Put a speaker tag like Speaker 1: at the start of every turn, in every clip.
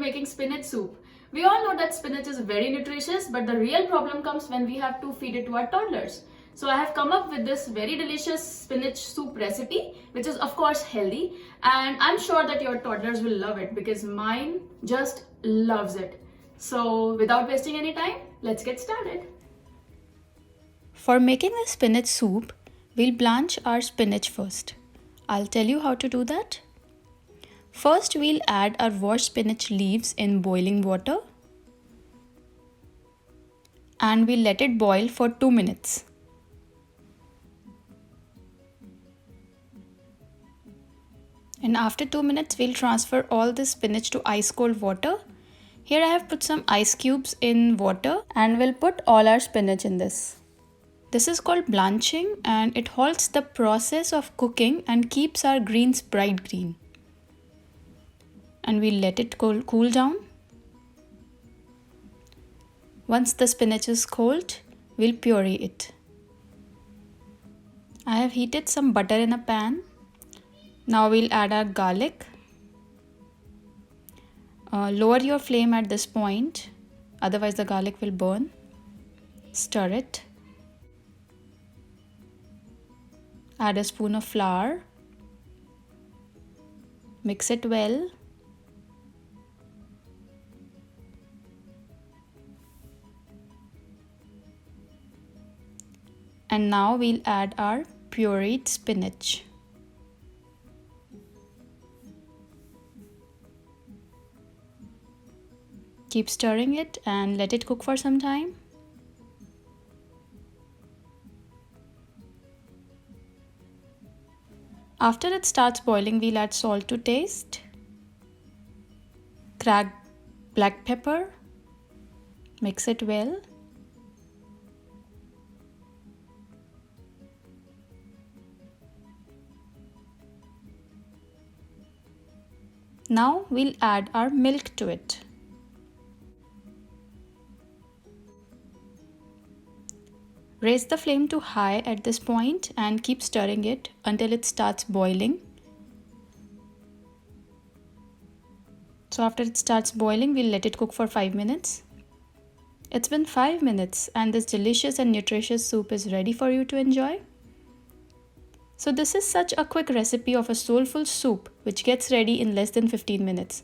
Speaker 1: making spinach soup. We all know that spinach is very nutritious, but the real problem comes when we have to feed it to our toddlers. So I have come up with this very delicious spinach soup recipe, which is of course healthy, and I'm sure that your toddlers will love it because mine just loves it. So without wasting any time, let's get started.
Speaker 2: For making the spinach soup, we'll blanch our spinach first. I'll tell you how to do that. First, we'll add our washed spinach leaves in boiling water and we'll let it boil for 2 minutes. And after 2 minutes, we'll transfer all the spinach to ice cold water. Here I have put some ice cubes in water and we'll put all our spinach in this. This is called blanching and it halts the process of cooking and keeps our greens bright green. And we'll let it cool down. Once the spinach is cold, we'll puree it. I have heated some butter in a pan. Now we'll add our garlic. Lower your flame at this point, otherwise the garlic will burn. Stir it. Add a spoon of flour. Mix it well. And now we'll add our pureed spinach. Keep stirring it and let it cook for some time. After it starts boiling, we'll add salt to taste, cracked black pepper, mix it well. Now we'll add our milk to it. Raise the flame to high at this point and keep stirring it until it starts boiling. So after it starts boiling, we'll let it cook for 5 minutes. It's been 5 minutes and this delicious and nutritious soup is ready for you to enjoy. So this is such a quick recipe of a soulful soup which gets ready in less than 15 minutes.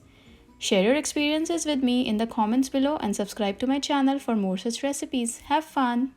Speaker 2: Share your experiences with me in the comments below and subscribe to my channel for more such recipes. Have fun!